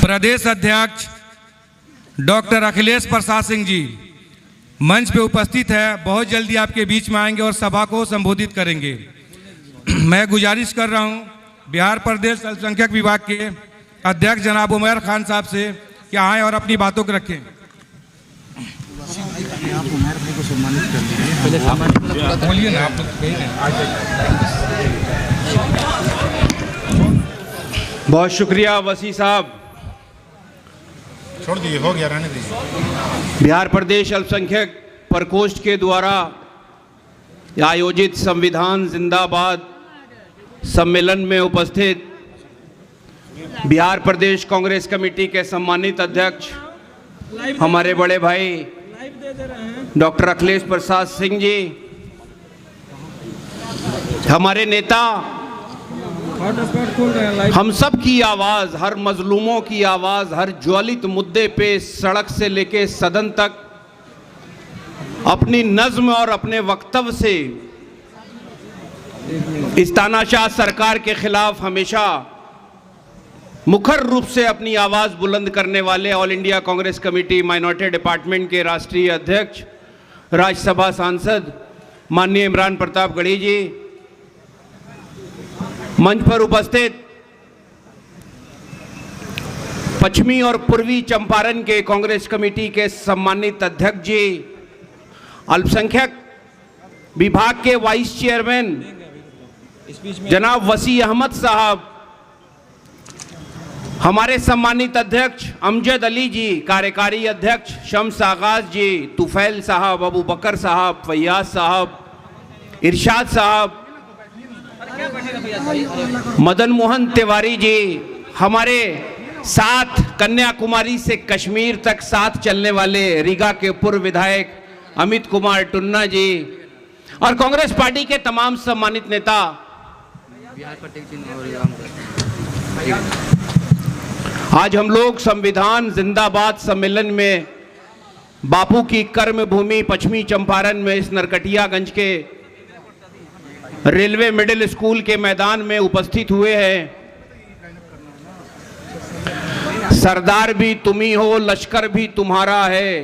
प्रदेश अध्यक्ष डॉक्टर अखिलेश प्रसाद सिंह जी मंच पे उपस्थित है, बहुत जल्दी आपके बीच में आएंगे और सभा को संबोधित करेंगे। मैं गुजारिश कर रहा हूं बिहार प्रदेश अल्पसंख्यक विभाग के अध्यक्ष जनाब उमैर खान साहब से कि आएँ और अपनी बातों को रखें। बोलिए ना आप बहुत शुक्रिया वसी साहब। छोड़ दीजिए, हो गया, रहने दीजिए। बिहार प्रदेश अल्पसंख्यक प्रकोष्ठ के द्वारा आयोजित संविधान जिंदाबाद सम्मेलन में उपस्थित बिहार प्रदेश कांग्रेस कमेटी के सम्मानित अध्यक्ष हमारे बड़े भाई डॉक्टर अखिलेश प्रसाद सिंह जी, हमारे नेता, हम सब की आवाज़, हर मजलूमों की आवाज़, हर ज्वलित मुद्दे पे सड़क से लेके सदन तक अपनी नज्म और अपने वक्तव्य से इस तानाशाह सरकार के खिलाफ हमेशा मुखर रूप से अपनी आवाज़ बुलंद करने वाले all India Congress committee minority department के राष्ट्रीय अध्यक्ष, राज्यसभा सांसद माननीय इमरान प्रताप गढ़ी जी, मंच पर उपस्थित पश्चिमी और पूर्वी चंपारण के कांग्रेस कमेटी के सम्मानित अध्यक्ष जी, अल्पसंख्यक विभाग के वाइस चेयरमैन जनाब वसी अहमद साहब, हमारे सम्मानित अध्यक्ष अमजद अली जी, कार्यकारी अध्यक्ष शम्स आगाज जी, तुफैल साहब, अबू बकर साहब, फैयाज साहब, इरशाद साहब, मदन मोहन तिवारी जी, हमारे साथ कन्याकुमारी से कश्मीर तक साथ चलने वाले रीगा के पूर्व विधायक अमित कुमार टुन्ना जी और कांग्रेस पार्टी के तमाम सम्मानित नेता। आज हम लोग संविधान जिंदाबाद सम्मेलन में बापू की कर्म भूमि पश्चिमी चंपारण में इस नरकटियागंज के रेलवे मिडिल स्कूल के मैदान में उपस्थित हुए हैं। सरदार भी तुम ही हो, लश्कर भी तुम्हारा है,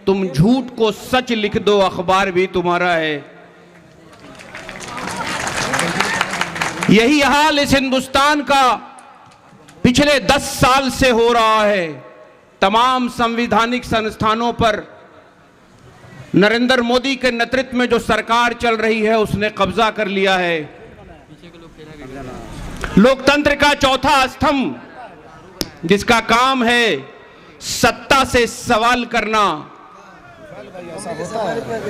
तुम झूठ को सच लिख दो, अखबार भी तुम्हारा है। यही हाल इस हिंदुस्तान का पिछले 10 साल से हो रहा है। तमाम संवैधानिक संस्थानों पर नरेंद्र मोदी के नेतृत्व में जो सरकार चल रही है उसने कब्जा कर लिया है। लोकतंत्र का चौथा स्तंभ जिसका काम है सत्ता से सवाल करना,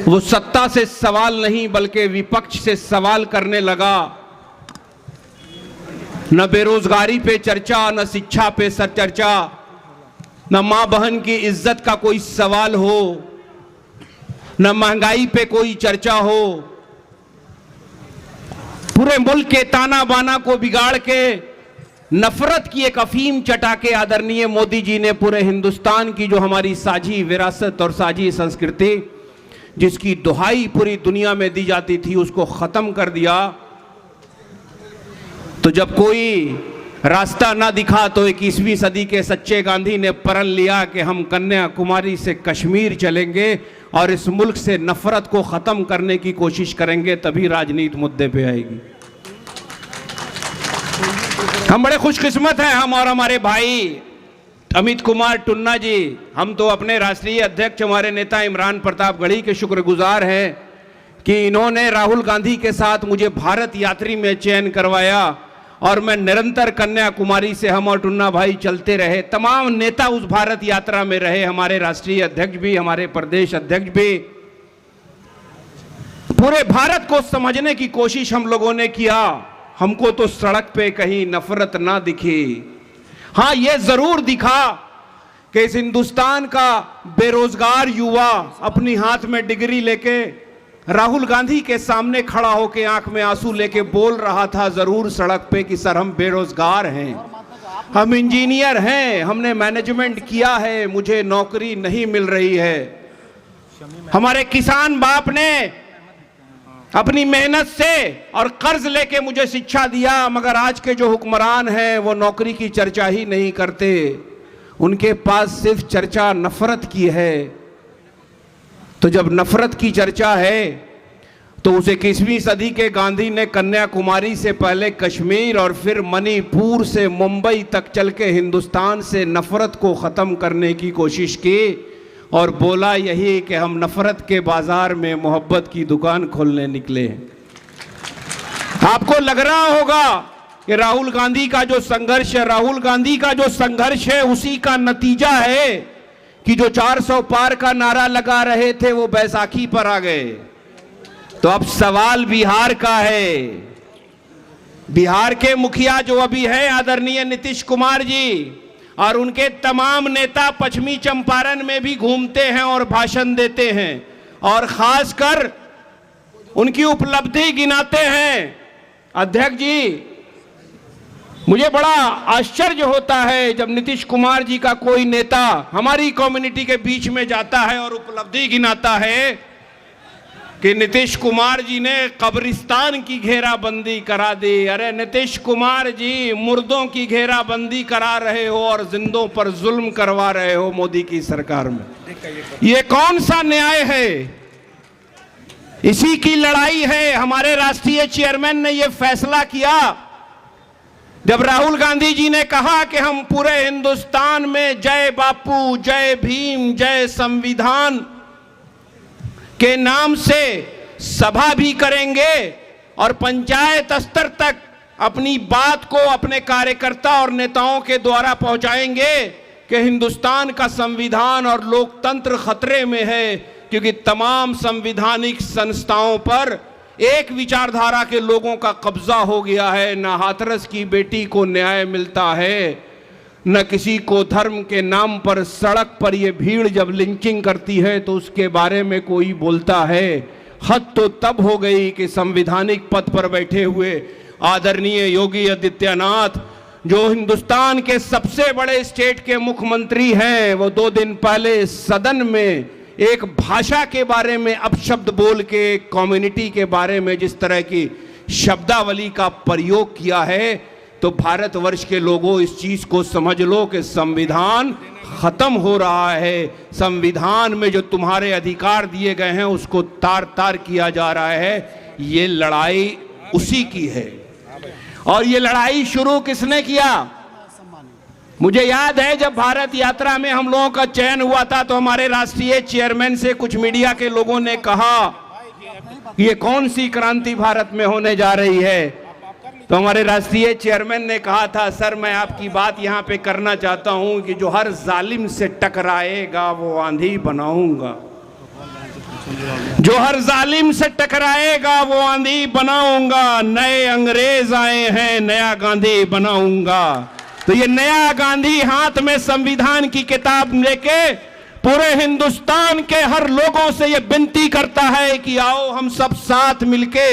वो सत्ता से सवाल नहीं बल्कि विपक्ष से सवाल करने लगा। न बेरोजगारी पे चर्चा, न शिक्षा पे चर्चा, न मां बहन की इज्जत का कोई सवाल हो, न महंगाई पे कोई चर्चा हो। पूरे मुल्क के ताना बाना को बिगाड़ के नफरत की एक अफीम चटा के आदरणीय मोदी जी ने पूरे हिंदुस्तान की जो हमारी साझी विरासत और साझी संस्कृति जिसकी दुहाई पूरी दुनिया में दी जाती थी उसको खत्म कर दिया। तो जब कोई रास्ता ना दिखा तो 21वीं सदी के सच्चे गांधी ने प्रण लिया कि हम कन्याकुमारी से कश्मीर चलेंगे और इस मुल्क से नफरत को ख़त्म करने की कोशिश करेंगे, तभी राजनीति मुद्दे पे आएगी। हम बड़े खुशकिस्मत हैं, हम और हमारे भाई अमित कुमार टुन्ना जी, हम तो अपने राष्ट्रीय अध्यक्ष हमारे नेता इमरान प्रताप गढ़ी के शुक्रगुजार हैं कि इन्होंने राहुल गांधी के साथ मुझे भारत यात्री में चयन करवाया और मैं निरंतर कन्याकुमारी से हम और टुन्ना भाई चलते रहे। तमाम नेता उस भारत यात्रा में रहे, हमारे राष्ट्रीय अध्यक्ष भी, हमारे प्रदेश अध्यक्ष भी। पूरे भारत को समझने की कोशिश हम लोगों ने किया। हमको तो सड़क पे कहीं नफरत ना दिखी। हाँ, ये जरूर दिखा कि इस हिंदुस्तान का बेरोजगार युवा अपनी हाथ में डिग्री लेके राहुल गांधी के सामने खड़ा होकर आंख में आंसू लेके बोल रहा था जरूर सड़क पे कि सर हम बेरोजगार हैं, हम इंजीनियर हैं, हमने मैनेजमेंट किया है, मुझे नौकरी नहीं मिल रही है। हमारे किसान बाप ने अपनी मेहनत से और कर्ज लेके मुझे शिक्षा दिया, मगर आज के जो हुक्मरान हैं वो नौकरी की चर्चा ही नहीं करते। उनके पास सिर्फ चर्चा नफरत की है। तो जब नफरत की चर्चा है तो उसे 21वीं सदी के गांधी ने कन्याकुमारी से पहले कश्मीर और फिर मणिपुर से मुंबई तक चल के हिंदुस्तान से नफरत को ख़त्म करने की कोशिश की और बोला यही कि हम नफरत के बाजार में मोहब्बत की दुकान खोलने निकले हैं। आपको लग रहा होगा कि राहुल गांधी का जो संघर्ष है, राहुल गांधी का जो संघर्ष है उसी का नतीजा है कि जो 400 पार का नारा लगा रहे थे वो बैसाखी पर आ गए। तो अब सवाल बिहार का है। बिहार के मुखिया जो अभी है आदरणीय नीतीश कुमार जी और उनके तमाम नेता पश्चिमी चंपारण में भी घूमते हैं और भाषण देते हैं और खासकर उनकी उपलब्धि गिनाते हैं। अध्यक्ष जी, मुझे बड़ा आश्चर्य होता है जब नीतीश कुमार जी का कोई नेता हमारी कम्युनिटी के बीच में जाता है और उपलब्धि गिनाता है कि नीतीश कुमार जी ने कब्रिस्तान की घेराबंदी करा दी। अरे नीतीश कुमार जी, मुर्दों की घेराबंदी करा रहे हो और जिंदों पर जुल्म करवा रहे हो मोदी की सरकार में। ये कौन सा न्याय है? इसी की लड़ाई है। हमारे राष्ट्रीय चेयरमैन ने यह फैसला किया जब राहुल गांधी जी ने कहा कि हम पूरे हिंदुस्तान में जय बापू, जय भीम, जय संविधान के नाम से सभा भी करेंगे और पंचायत स्तर तक अपनी बात को अपने कार्यकर्ता और नेताओं के द्वारा पहुंचाएंगे कि हिंदुस्तान का संविधान और लोकतंत्र खतरे में है, क्योंकि तमाम संवैधानिक संस्थाओं पर एक विचारधारा के लोगों का कब्जा हो गया है। न हाथरस की बेटी को न्याय मिलता है, न किसी को धर्म के नाम पर सड़क पर ये भीड़ जब लिंचिंग करती है तो उसके बारे में कोई बोलता है। हद तो तब हो गई कि संवैधानिक पद पर बैठे हुए आदरणीय योगी आदित्यनाथ, जो हिंदुस्तान के सबसे बड़े स्टेट के मुख्यमंत्री हैं, वो 2 दिन पहले सदन में एक भाषा के बारे में अपशब्द बोल के कम्युनिटी के बारे में जिस तरह की शब्दावली का प्रयोग किया है, तो भारतवर्ष के लोगों इस चीज को समझ लो कि संविधान खत्म हो रहा है। संविधान में जो तुम्हारे अधिकार दिए गए हैं उसको तार तार किया जा रहा है। ये लड़ाई उसी की है। और ये लड़ाई शुरू किसने किया? मुझे याद है जब भारत यात्रा में हम लोगों का चयन हुआ था तो हमारे राष्ट्रीय चेयरमैन से कुछ मीडिया के लोगों ने कहा ये कौन सी क्रांति भारत में होने जा रही है। तो हमारे राष्ट्रीय चेयरमैन ने कहा था, सर मैं आपकी बात यहाँ पे करना चाहता हूँ कि जो हर जालिम से टकराएगा वो आंधी बनाऊंगा, जो हर जालिम से टकराएगा वो आंधी बनाऊंगा। नए अंग्रेज आए हैं, नया गांधी बनाऊंगा। तो ये नया गांधी हाथ में संविधान की किताब लेके पूरे हिंदुस्तान के हर लोगों से ये विनती करता है कि आओ हम सब साथ मिलके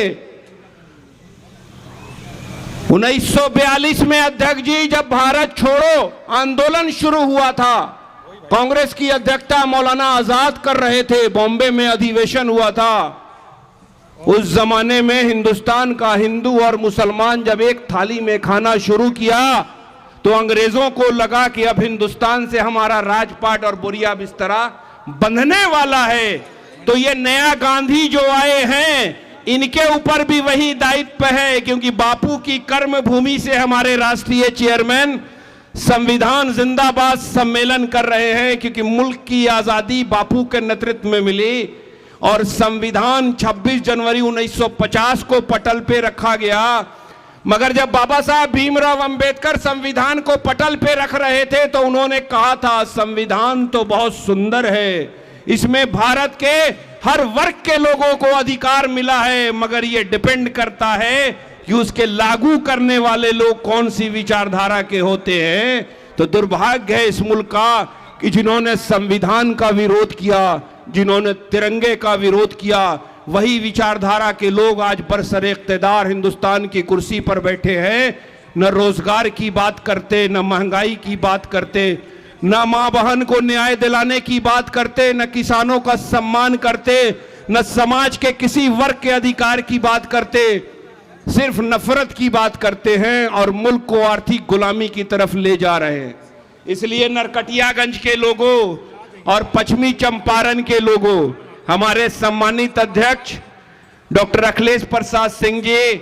1942 में अध्यक्ष जी जब भारत छोड़ो आंदोलन शुरू हुआ था, कांग्रेस की अध्यक्षता मौलाना आजाद कर रहे थे, बॉम्बे में अधिवेशन हुआ था। उस जमाने में हिंदुस्तान का हिंदू और मुसलमान जब एक थाली में खाना शुरू किया तो अंग्रेजों को लगा कि अब हिंदुस्तान से हमारा राजपाट और बोरिया बिस्तरा बंधने वाला है। तो ये नया गांधी जो आए हैं इनके ऊपर भी वही दायित्व है, क्योंकि बापू की कर्म भूमि से हमारे राष्ट्रीय चेयरमैन संविधान जिंदाबाद सम्मेलन कर रहे हैं, क्योंकि मुल्क की आजादी बापू के नेतृत्व में मिली और संविधान 26 जनवरी 1950 को पटल पे रखा गया। मगर जब बाबा साहब भीमराव अंबेडकर संविधान को पटल पे रख रहे थे तो उन्होंने कहा था संविधान तो बहुत सुंदर है, इसमें भारत के हर वर्ग के लोगों को अधिकार मिला है, मगर ये डिपेंड करता है कि उसके लागू करने वाले लोग कौन सी विचारधारा के होते हैं। तो दुर्भाग्य है इस मुल्क का कि जिन्होंने संविधान का विरोध किया, जिन्होंने तिरंगे का विरोध किया, वही विचारधारा के लोग आज बरसरे इख्तिदार हिंदुस्तान की कुर्सी पर बैठे हैं। न रोजगार की बात करते, न महंगाई की बात करते, न मां बहन को न्याय दिलाने की बात करते, न किसानों का सम्मान करते, न समाज के किसी वर्ग के अधिकार की बात करते, सिर्फ नफरत की बात करते हैं और मुल्क को आर्थिक गुलामी की तरफ ले जा रहे हैं। इसलिए नरकटियागंज के लोगों और पश्चिमी चंपारण के लोगों, हमारे सम्मानित अध्यक्ष डॉक्टर अखिलेश प्रसाद सिंह जी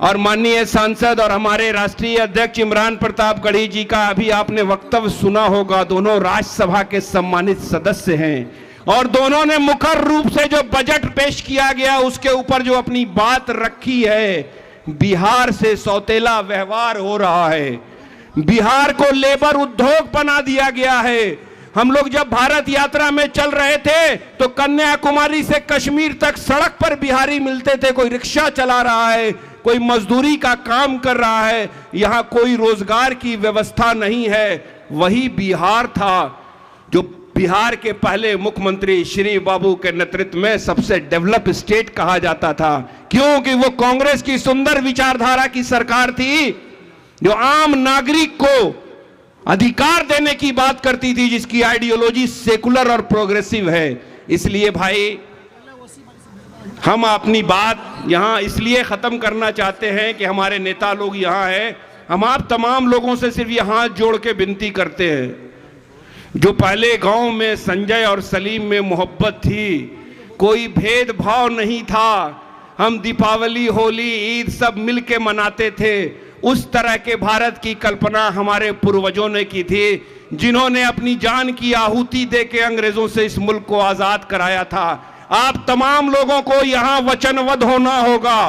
और माननीय सांसद और हमारे राष्ट्रीय अध्यक्ष इमरान प्रताप गढ़ी जी का अभी आपने वक्तव्य सुना होगा। दोनों राज्यसभा के सम्मानित सदस्य हैं और दोनों ने मुखर रूप से जो बजट पेश किया गया उसके ऊपर जो अपनी बात रखी है, बिहार से सौतेला व्यवहार हो रहा है, बिहार को लेबर उद्योग बना दिया गया है। हम लोग जब भारत यात्रा में चल रहे थे तो कन्याकुमारी से कश्मीर तक सड़क पर बिहारी मिलते थे। कोई रिक्शा चला रहा है, कोई मजदूरी का काम कर रहा है, यहां कोई रोजगार की व्यवस्था नहीं है। वही बिहार था जो बिहार के पहले मुख्यमंत्री श्री बाबू के नेतृत्व में सबसे डेवलप स्टेट कहा जाता था, क्योंकि वो कांग्रेस की सुंदर विचारधारा की सरकार थी जो आम नागरिक को अधिकार देने की बात करती थी, जिसकी आइडियोलॉजी सेकुलर और प्रोग्रेसिव है। इसलिए भाई हम अपनी बात यहां इसलिए खत्म करना चाहते हैं कि हमारे नेता लोग यहां हैं। हम आप तमाम लोगों से सिर्फ ये हाथ जोड़ के विनती करते हैं, जो पहले गांव में संजय और सलीम में मोहब्बत थी, कोई भेदभाव नहीं था, हम दीपावली होली ईद सब मिलके मनाते थे, उस तरह के भारत की कल्पना हमारे पूर्वजों ने की थी, जिन्होंने अपनी जान की आहुति देके अंग्रेजों से इस मुल्क को आजाद कराया था। आप तमाम लोगों को यहां वचनबद्ध होना होगा,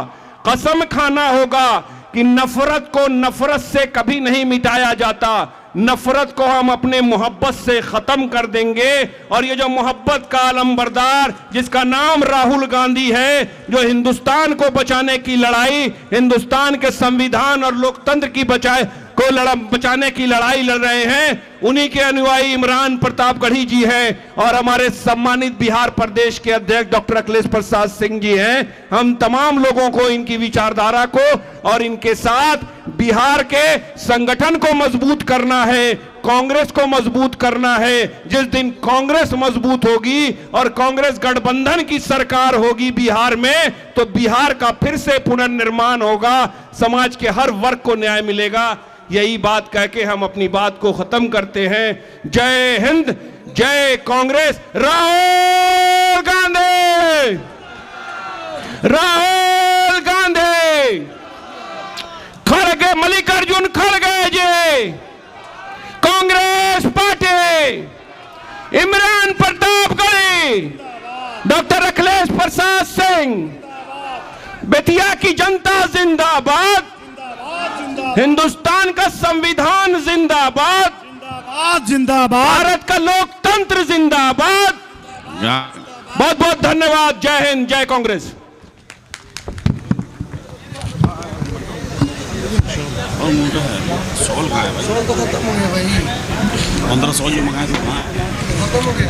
कसम खाना होगा कि नफरत को नफरत से कभी नहीं मिटाया जाता, नफरत को हम अपने मोहब्बत से खत्म कर देंगे। और ये जो मोहब्बत का आलमबरदार जिसका नाम राहुल गांधी है, जो हिंदुस्तान को बचाने की लड़ाई, हिंदुस्तान के संविधान और लोकतंत्र की बचाने की लड़ाई लड़ रहे हैं, उन्हीं के अनुयायी इमरान प्रताप गढ़ी जी हैं और हमारे सम्मानित बिहार प्रदेश के अध्यक्ष डॉक्टर अखिलेश प्रसाद सिंह जी हैं। हम तमाम लोगों को इनकी विचारधारा को और इनके साथ बिहार के संगठन को मजबूत करना है, कांग्रेस को मजबूत करना है। जिस दिन कांग्रेस मजबूत होगी और कांग्रेस गठबंधन की सरकार होगी बिहार में, तो बिहार का फिर से पुनर्निर्माण होगा, समाज के हर वर्ग को न्याय मिलेगा। यही बात कह के हम अपनी बात को खत्म करते हैं। जय हिंद, जय कांग्रेस, राहुल गांधी, राहुल गांधी, खड़गे मल्लिकार्जुन खड़गे जी, कांग्रेस पार्टी, इमरान प्रताप गढ़ी, डॉक्टर अखिलेश प्रसाद सिंह, बेतिया की जनता जिंदाबाद, हिंदुस्तान का संविधान जिंदाबाद, जिंदाबाद, भारत का लोकतंत्र जिंदाबाद। बहुत बहुत धन्यवाद। जय हिंद, जय कांग्रेस। और मोटा है, सॉल का है भाई, सॉल तो खत्म हो गया भाई, 1500 जो मंगाए थे खत्म हो गया।